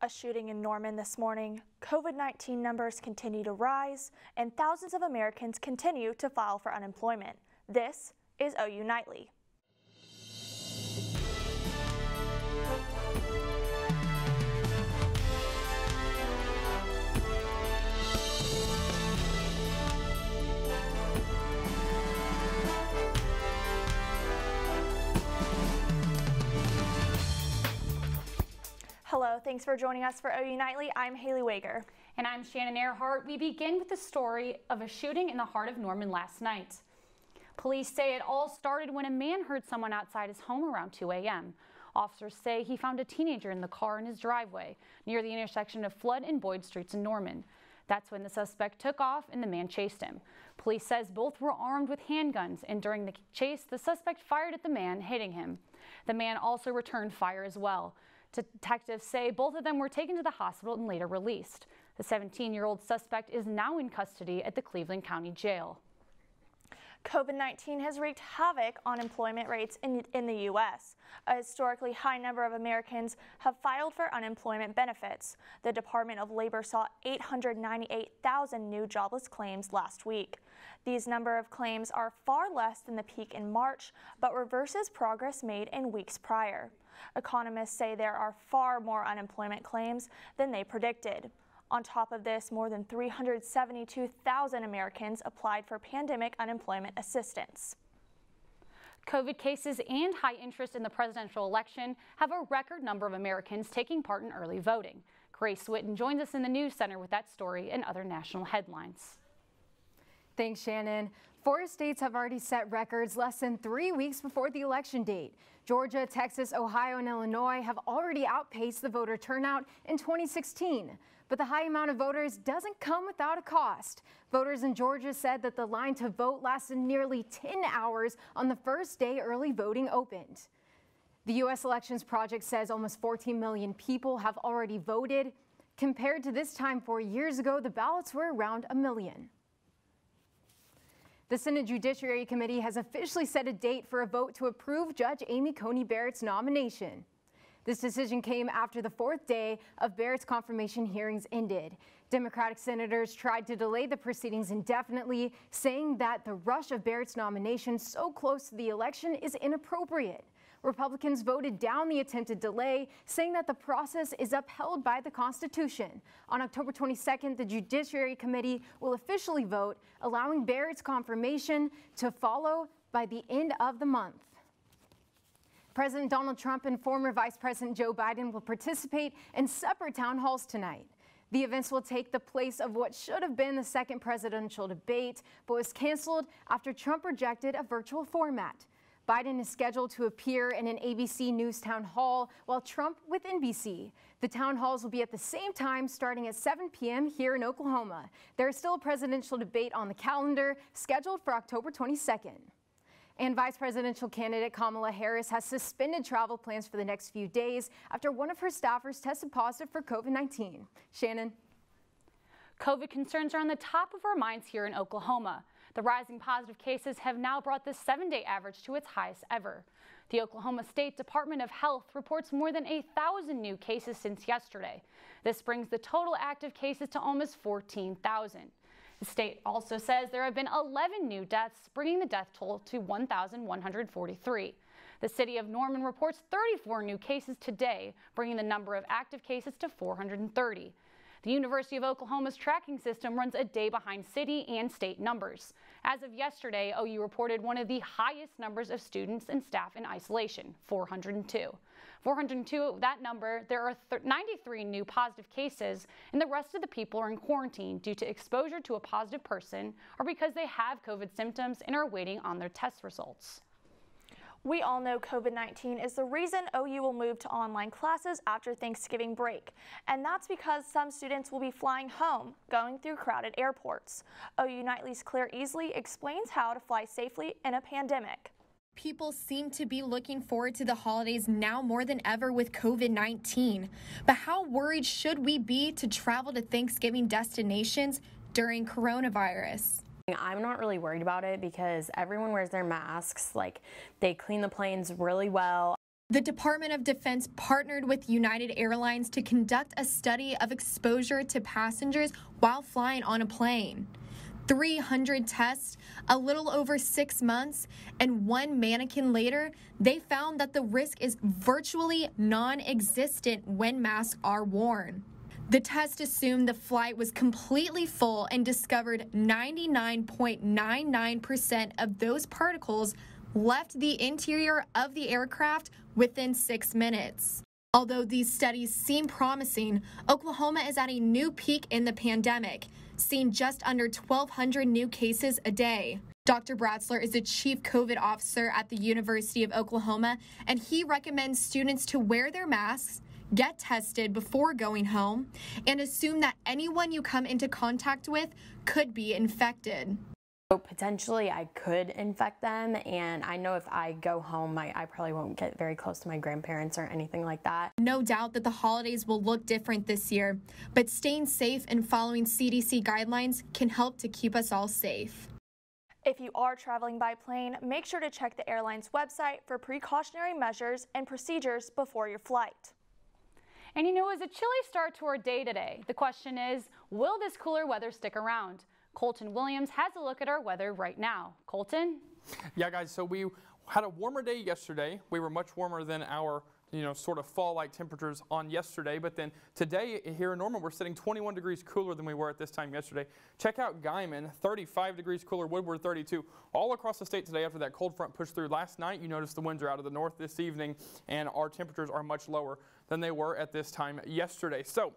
A shooting in Norman this morning. COVID-19 numbers continue to rise, and thousands of Americans continue to file for unemployment. This is OU Nightly. Hello, thanks for joining us for OU Nightly. I'm Haley Weger. And I'm Shannon Ehrhardt. We begin with the story of a shooting in the heart of Norman last night. Police say it all started when a man heard someone outside his home around 2 a.m. Officers say he found a teenager in the car in his driveway near the intersection of Flood and Boyd Streets in Norman. That's when the suspect took off and the man chased him. Police says both were armed with handguns, and during the chase, the suspect fired at the man, hitting him. The man also returned fire as well. Detectives say both of them were taken to the hospital and later released. The 17-year-old suspect is now in custody at the Cleveland County Jail. COVID-19 has wreaked havoc on employment rates in the U.S. A historically high number of Americans have filed for unemployment benefits. The Department of Labor saw 898,000 new jobless claims last week. These number of claims are far less than the peak in March, but reverses progress made in weeks prior. Economists say there are far more unemployment claims than they predicted. On top of this, more than 372,000 Americans applied for pandemic unemployment assistance. COVID cases and high interest in the presidential election have a record number of Americans taking part in early voting. Grace Whitten joins us in the News Center with that story and other national headlines. Thanks, Shannon. 4 states have already set records less than 3 weeks before the election date. Georgia, Texas, Ohio, and Illinois have already outpaced the voter turnout in 2016. But the high amount of voters doesn't come without a cost. Voters in Georgia said that the line to vote lasted nearly 10 hours on the first day early voting opened. The U.S. Elections Project says almost 14 million people have already voted. Compared to this time 4 years ago, the ballots were around 1 million. The Senate Judiciary Committee has officially set a date for a vote to approve Judge Amy Coney Barrett's nomination. This decision came after the 4th day of Barrett's confirmation hearings ended. Democratic senators tried to delay the proceedings indefinitely, saying that the rush of Barrett's nomination so close to the election is inappropriate. Republicans voted down the attempted delay, saying that the process is upheld by the Constitution. On October 22nd, the Judiciary Committee will officially vote, allowing Barrett's confirmation to follow by the end of the month. President Donald Trump and former Vice President Joe Biden will participate in separate town halls tonight. The events will take the place of what should have been the second presidential debate, but was canceled after Trump rejected a virtual format. Biden is scheduled to appear in an ABC News town hall, while Trump with NBC. The town halls will be at the same time, starting at 7 p.m. here in Oklahoma. There is still a presidential debate on the calendar, scheduled for October 22nd. And Vice Presidential candidate Kamala Harris has suspended travel plans for the next few days after one of her staffers tested positive for COVID-19. Shannon. COVID concerns are on the top of our minds here in Oklahoma. The rising positive cases have now brought the 7-day average to its highest ever. The Oklahoma State Department of Health reports more than 1,000 new cases since yesterday. This brings the total active cases to almost 14,000. The state also says there have been 11 new deaths, bringing the death toll to 1,143. The city of Norman reports 34 new cases today, bringing the number of active cases to 430. The University of Oklahoma's tracking system runs a day behind city and state numbers. As of yesterday, OU reported one of the highest numbers of students and staff in isolation, 402. 402, that number, there are 93 new positive cases, and the rest of the people are in quarantine due to exposure to a positive person or because they have COVID symptoms and are waiting on their test results. We all know COVID-19 is the reason OU will move to online classes after Thanksgiving break, and that's because some students will be flying home, going through crowded airports. OU Nightly's Claire Easley explains how to fly safely in a pandemic. People seem to be looking forward to the holidays now more than ever with COVID-19. But how worried should we be to travel to Thanksgiving destinations during coronavirus? I'm not really worried about it because everyone wears their masks, like they clean the planes really well. The Department of Defense partnered with United Airlines to conduct a study of exposure to passengers while flying on a plane. 300 tests, a little over 6 months, and one mannequin later, they found that the risk is virtually non-existent when masks are worn. The test assumed the flight was completely full and discovered 99.99% of those particles left the interior of the aircraft within 6 minutes. Although these studies seem promising, Oklahoma is at a new peak in the pandemic, seeing just under 1,200 new cases a day. Dr. Bratzler is the chief COVID officer at the University of Oklahoma, and he recommends students to wear their masks, get tested before going home, and assume that anyone you come into contact with could be infected. So potentially I could infect them, and I know if I go home, I probably won't get very close to my grandparents or anything like that. No doubt that the holidays will look different this year, but staying safe and following CDC guidelines can help to keep us all safe. If you are traveling by plane, make sure to check the airline's website for precautionary measures and procedures before your flight. And you know, it was a chilly start to our day today. The question is, will this cooler weather stick around? Colton Williams has a look at our weather right now. Colton? Yeah, guys, so we had a warmer day yesterday. We were much warmer than our, sort of fall-like temperatures on yesterday. But then today here in Norman, we're sitting 21 degrees cooler than we were at this time yesterday. Check out Guyman, 35 degrees cooler, Woodward 32. All across the state today after that cold front pushed through last night. You notice the winds are out of the north this evening, and our temperatures are much lower than they were at this time yesterday. So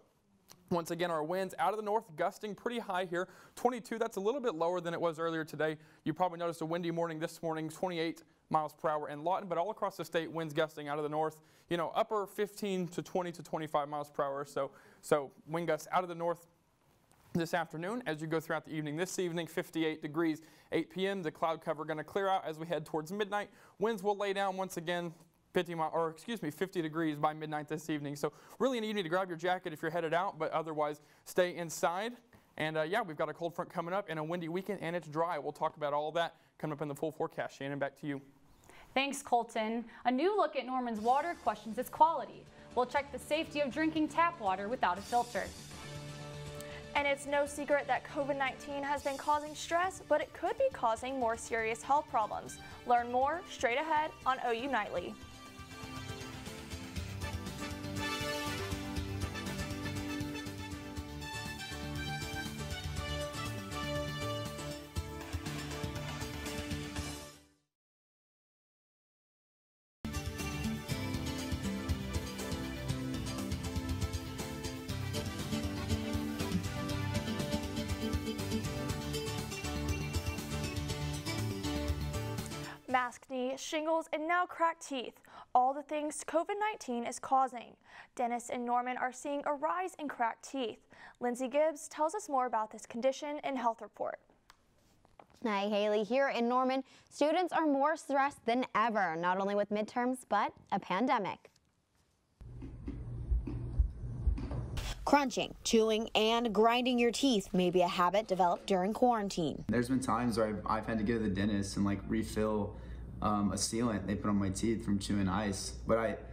once again, our winds out of the north gusting pretty high here. 22, that's a little bit lower than it was earlier today. You probably noticed a windy morning this morning, 28 miles per hour in Lawton, but all across the state, winds gusting out of the north, upper 15 to 20 to 25 miles per hour. So wind gusts out of the north this afternoon. As you go throughout the evening, this evening, 58 degrees, 8 p.m. The cloud cover going to clear out as we head towards midnight. Winds will lay down once again. 50 degrees by midnight this evening. So really you need to grab your jacket if you're headed out, but otherwise stay inside. And yeah, we've got a cold front coming up and a windy weekend, and it's dry. We'll talk about all that coming up in the full forecast. Shannon, back to you. Thanks, Colton. A new look at Norman's water questions its quality. We'll check the safety of drinking tap water without a filter. And it's no secret that COVID-19 has been causing stress, but it could be causing more serious health problems. Learn more straight ahead on OU Nightly. Masked knee, shingles, and now cracked teeth. All the things COVID-19 is causing. Dentists in Norman are seeing a rise in cracked teeth. Lindsey Gibbs tells us more about this condition in Health Report. Hi, Haley. Here in Norman, students are more stressed than ever, not only with midterms, but a pandemic. Crunching, chewing, and grinding your teeth may be a habit developed during quarantine. There's been times where I've had to go to the dentist and refill a sealant they put on my teeth from chewing ice, but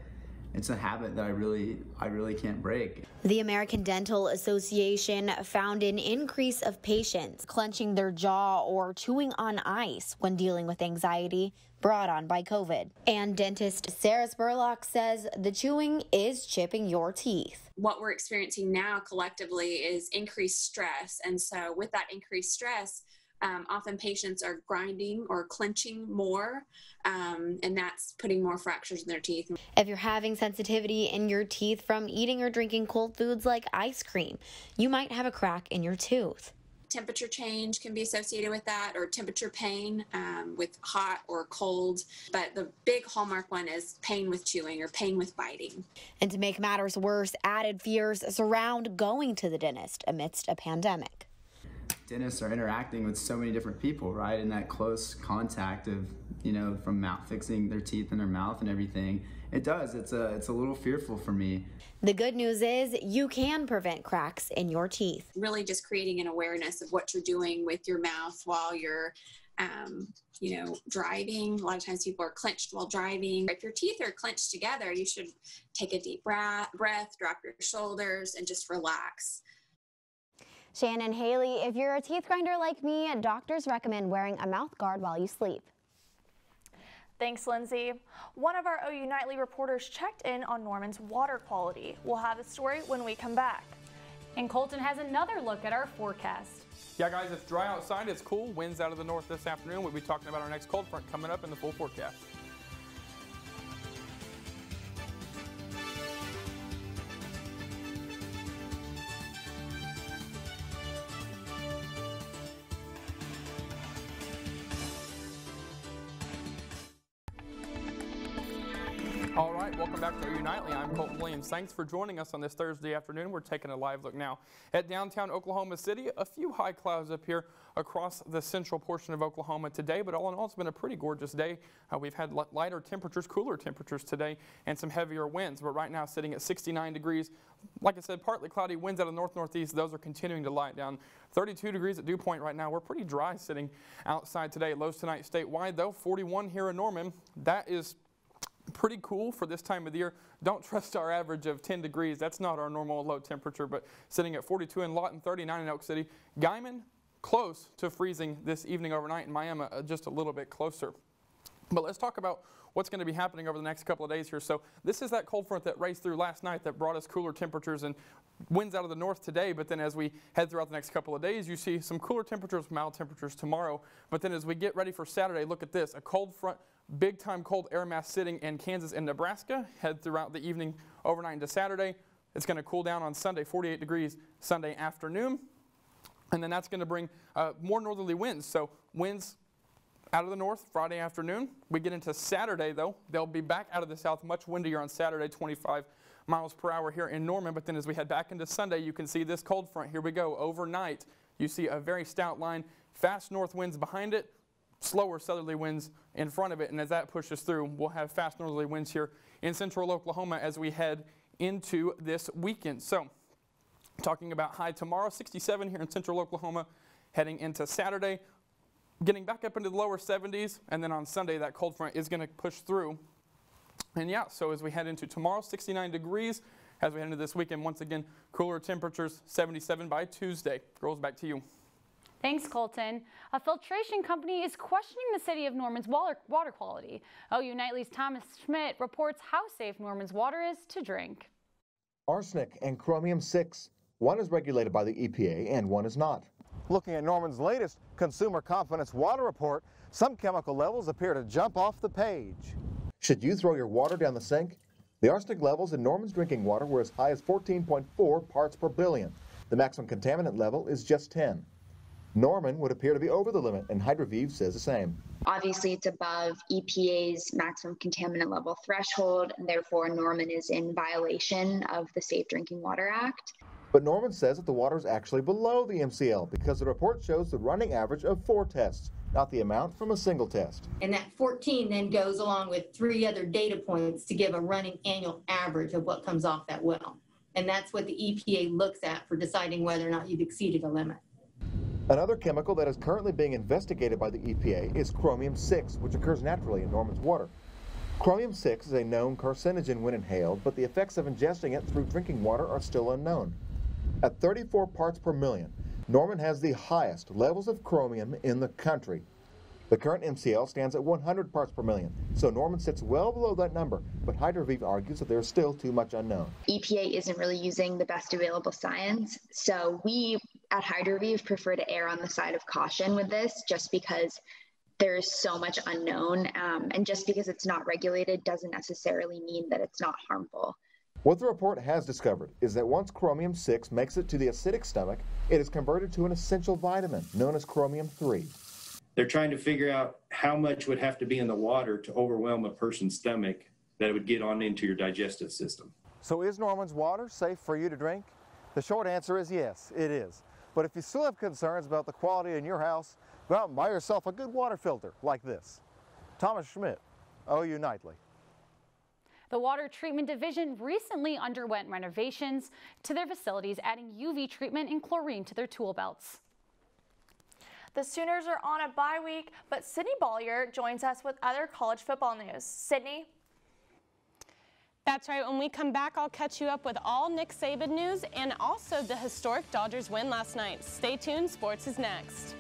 it's a habit that I really can't break. The American Dental Association found an increase of patients clenching their jaw or chewing on ice when dealing with anxiety brought on by COVID. And dentist Sarah Spurlock says the chewing is chipping your teeth. What we're experiencing now collectively is increased stress. And so with that increased stress, often patients are grinding or clenching more, and that's putting more fractures in their teeth. If you're having sensitivity in your teeth from eating or drinking cold foods like ice cream, you might have a crack in your tooth. Temperature change can be associated with that, or temperature pain with hot or cold. But the big hallmark one is pain with chewing or pain with biting. And to make matters worse, added fears surround going to the dentist amidst a pandemic. Dentists are interacting with so many different people, right? In that close contact of, from fixing their teeth in their mouth and everything. It's a little fearful for me. The good news is you can prevent cracks in your teeth. Really just creating an awareness of what you're doing with your mouth while you're you know, driving. A lot of times people are clenched while driving. If your teeth are clenched together, you should take a deep breath, drop your shoulders, and just relax. Shannon, Haley, if you're a teeth grinder like me, doctors recommend wearing a mouth guard while you sleep. Thanks, Lindsey. One of our OU Nightly reporters checked in on Norman's water quality. We'll have the story when we come back. And Colton has another look at our forecast. Yeah, guys, it's dry outside. It's cool. Winds out of the north this afternoon. We'll be talking about our next cold front coming up in the full forecast. All right, welcome back to OU Nightly. I'm Colton Williams. Thanks for joining us on this Thursday afternoon. We're taking a live look now at downtown Oklahoma City. A few high clouds up here across the central portion of Oklahoma today, but all in all, it's been a pretty gorgeous day. We've had lighter temperatures, cooler temperatures today, and some heavier winds, but right now sitting at 69 degrees. Like I said, partly cloudy, winds out of north-northeast. Those are continuing to light down. 32 degrees at Dew Point right now. We're pretty dry sitting outside today. Lows tonight statewide, though, 41 here in Norman. That is pretty cool for this time of the year. Don't trust our average of 10 degrees. That's not our normal low temperature, but sitting at 42 in Lawton, 39 in Oak City. Guyman, close to freezing this evening overnight, in Miami, just a little bit closer. But let's talk about what's going to be happening over the next couple of days here. So this is that cold front that raced through last night that brought us cooler temperatures and winds out of the north today. But then as we head throughout the next couple of days, you see some cooler temperatures, mild temperatures tomorrow. But then as we get ready for Saturday, look at this, a cold front, big time cold air mass sitting in Kansas and Nebraska. Head throughout the evening, overnight into Saturday. It's going to cool down on Sunday, 48 degrees Sunday afternoon. And then that's going to bring more northerly winds. So winds out of the north Friday afternoon. We get into Saturday, though. They'll be back out of the south, much windier on Saturday, 25 miles per hour here in Norman. But then as we head back into Sunday, you can see this cold front. Here we go. Overnight, you see a very stout line, fast north winds behind it, slower southerly winds in front of it. And as that pushes through, we'll have fast northerly winds here in central Oklahoma as we head into this weekend. So talking about high tomorrow, 67 here in central Oklahoma, heading into Saturday, getting back up into the lower 70s, and then on Sunday that cold front is going to push through. And yeah, so as we head into tomorrow, 69 degrees. As we head into this weekend, once again, cooler temperatures, 77 by Tuesday. Girls, back to you. Thanks, Colton. A filtration company is questioning the city of Norman's water quality. OU Nightly's Thomas Schmidt reports how safe Norman's water is to drink. Arsenic and chromium-6. One is regulated by the EPA and one is not. Looking at Norman's latest Consumer Confidence Water Report, some chemical levels appear to jump off the page. Should you throw your water down the sink? The arsenic levels in Norman's drinking water were as high as 14.4 parts per billion. The maximum contaminant level is just 10. Norman would appear to be over the limit, and HydroVive says the same. Obviously, it's above EPA's maximum contaminant level threshold, and therefore Norman is in violation of the Safe Drinking Water Act. But Norman says that the water is actually below the MCL because the report shows the running average of 4 tests, not the amount from a single test. And that 14 then goes along with 3 other data points to give a running annual average of what comes off that well. And that's what the EPA looks at for deciding whether or not you've exceeded a limit. Another chemical that is currently being investigated by the EPA is chromium-6, which occurs naturally in Norman's water. Chromium-6 is a known carcinogen when inhaled, but the effects of ingesting it through drinking water are still unknown. At 34 parts per million, Norman has the highest levels of chromium in the country. The current MCL stands at 100 parts per million, so Norman sits well below that number, but HydroVive argues that there's still too much unknown. EPA isn't really using the best available science, so we at HydroVive prefer to err on the side of caution with this, just because there's so much unknown, and just because it's not regulated doesn't necessarily mean that it's not harmful. What the report has discovered is that once chromium-6 makes it to the acidic stomach, it is converted to an essential vitamin known as chromium-3. They're trying to figure out how much would have to be in the water to overwhelm a person's stomach that it would get on into your digestive system. So is Norman's water safe for you to drink? The short answer is yes, it is. But if you still have concerns about the quality in your house, go out and buy yourself a good water filter like this. Thomas Schmidt, OU Nightly. The Water Treatment Division recently underwent renovations to their facilities, adding UV treatment and chlorine to their tool belts. The Sooners are on a bye week, but Sydney Baulier joins us with other college football news. Sydney? That's right. When we come back, I'll catch you up with all Nick Saban news and also the historic Dodgers win last night. Stay tuned. Sports is next.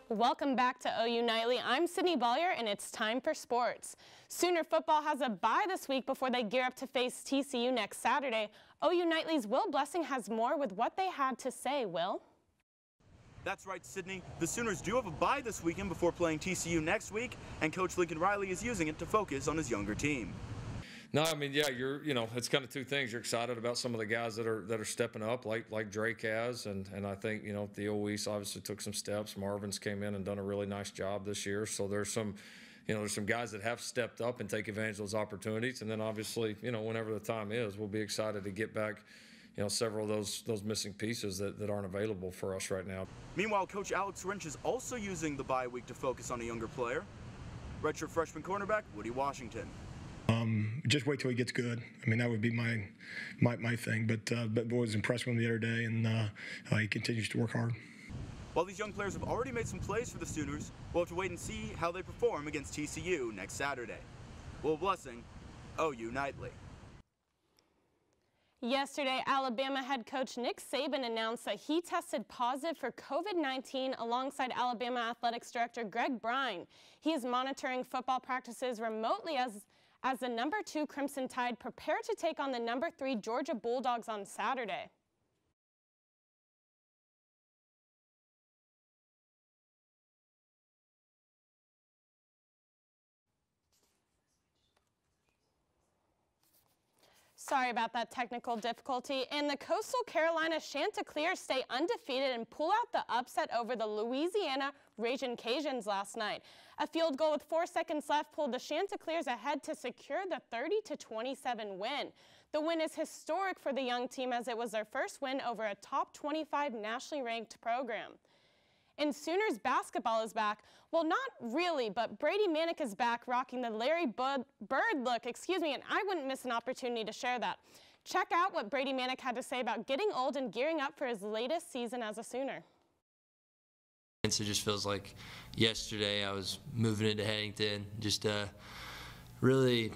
Welcome back to OU Nightly. I'm Sydney Baulier, and it's time for sports. Sooner football has a bye this week before they gear up to face TCU next Saturday. OU Nightly's Will Blessing has more with what they had to say. Will? That's right, Sydney. The Sooners do have a bye this weekend before playing TCU next week, and Coach Lincoln Riley is using it to focus on his younger team. No, I mean, yeah, it's kind of two things. You're excited about some of the guys that are stepping up, like Drake has, and I think Theo Weiss obviously took some steps. Marvin's came in and done a really nice job this year. So there's some guys that have stepped up and take advantage of those opportunities. And then obviously, whenever the time is, we'll be excited to get back, several of those missing pieces that aren't available for us right now. Meanwhile, Coach Alex Wrench is also using the bye week to focus on a younger player. Redshirt freshman cornerback Woody Washington. Just wait till he gets good. I mean, that would be my thing. But was impressed with him the other day, and he continues to work hard. While these young players have already made some plays for the Sooners, we'll have to wait and see how they perform against TCU next Saturday. Will Blessing, OU Nightly. Yesterday, Alabama head coach Nick Saban announced that he tested positive for COVID-19 alongside Alabama Athletics Director Greg Brine. He is monitoring football practices remotely as the number 2 Crimson Tide prepare to take on the number 3 Georgia Bulldogs on Saturday. Sorry about that technical difficulty. And the Coastal Carolina Chanticleers stay undefeated and pull out the upset over the Louisiana Ragin' Cajuns last night. A field goal with 4 seconds left pulled the Chanticleers ahead to secure the 30-27 win. The win is historic for the young team as it was their first win over a top 25 nationally ranked program. And Sooners basketball is back. Well, not really, but Brady Manick is back rocking the Larry Bird look, and I wouldn't miss an opportunity to share that. Check out what Brady Manick had to say about getting old and gearing up for his latest season as a Sooner. It just feels like yesterday I was moving into Headington, just a really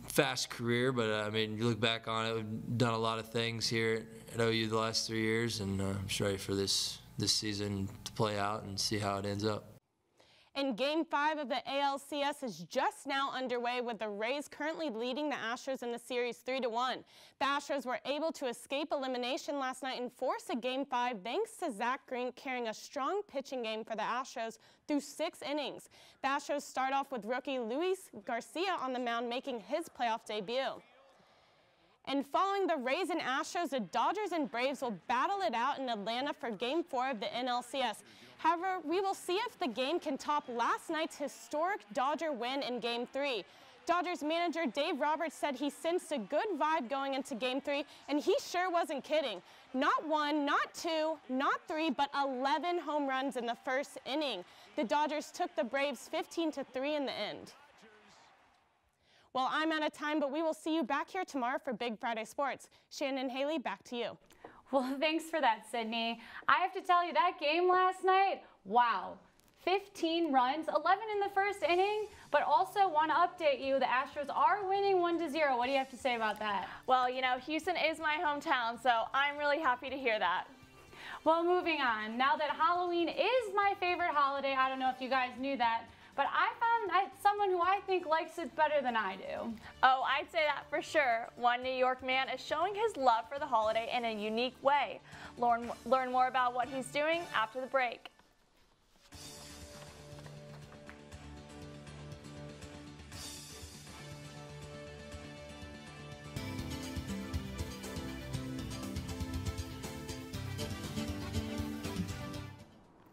fast career, but I mean, you look back on it, we've done a lot of things here at OU the last 3 years, and I'm just ready for this season to play out and see how it ends up. And Game 5 of the ALCS is just now underway with the Rays currently leading the Astros in the series 3-1. The Astros were able to escape elimination last night and force a Game 5 thanks to Zach Greinke carrying a strong pitching game for the Astros through 6 innings. The Astros start off with rookie Luis Garcia on the mound making his playoff debut. And following the Rays and Astros, the Dodgers and Braves will battle it out in Atlanta for Game 4 of the NLCS. However, we will see if the game can top last night's historic Dodger win in Game 3. Dodgers manager Dave Roberts said he sensed a good vibe going into Game 3, and he sure wasn't kidding. Not 1, not 2, not 3, but 11 home runs in the first inning. The Dodgers took the Braves 15-3 in the end. Well, I'm out of time, but we will see you back here tomorrow for Big Friday Sports. Shannon and Haley, back to you. Well, thanks for that, Sydney. I have to tell you, that game last night, wow. 15 runs, 11 in the first inning, but also want to update you, the Astros are winning 1-0. What do you have to say about that? Well, Houston is my hometown, so I'm really happy to hear that. Well, moving on. Now that Halloween is my favorite holiday, I don't know if you guys knew that, but I found someone who I think likes it better than I do. Oh, I'd say that for sure. One New York man is showing his love for the holiday in a unique way. Learn more about what he's doing after the break.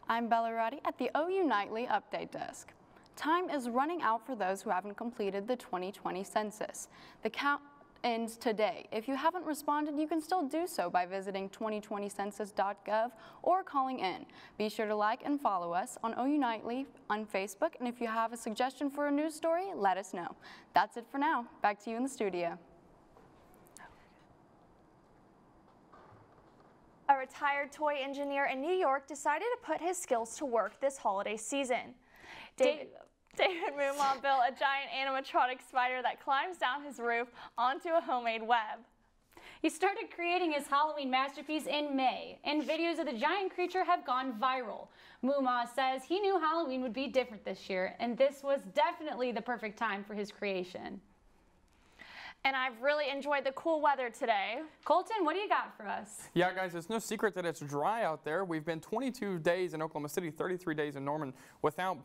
I'm Roddy at the OU Nightly Update Desk. Time is running out for those who haven't completed the 2020 census. The count ends today. If you haven't responded, you can still do so by visiting 2020census.gov or calling in. Be sure to like and follow us on OU Nightly on Facebook, and if you have a suggestion for a news story, let us know. That's it for now. Back to you in the studio. A retired toy engineer in New York decided to put his skills to work this holiday season. David Mumon built a giant animatronic spider that climbs down his roof onto a homemade web. He started creating his Halloween masterpiece in May, and videos of the giant creature have gone viral. Mumon says he knew Halloween would be different this year, and this was definitely the perfect time for his creation. And I've really enjoyed the cool weather today. Colton, what do you got for us? Yeah, guys, it's no secret that it's dry out there. We've been 22 days in Oklahoma City, 33 days in Norman without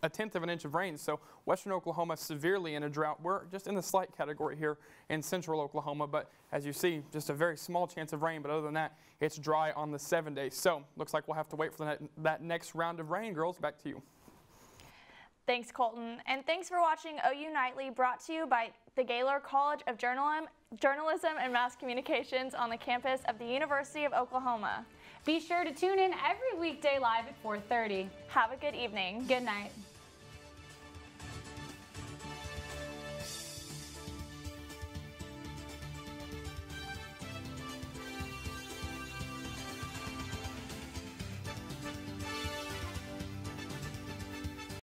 a tenth of an inch of rain. So western Oklahoma severely in a drought. We're just in the slight category here in central Oklahoma, but as you see, just a very small chance of rain. But other than that, it's dry on the 7 days. So looks like we'll have to wait for that next round of rain. Girls, back to you. Thanks, Colton. And thanks for watching OU Nightly, brought to you by the Gaylor College of Journalism and Mass Communications on the campus of the University of Oklahoma. Be sure to tune in every weekday live at 4:30. Have a good evening. Good night.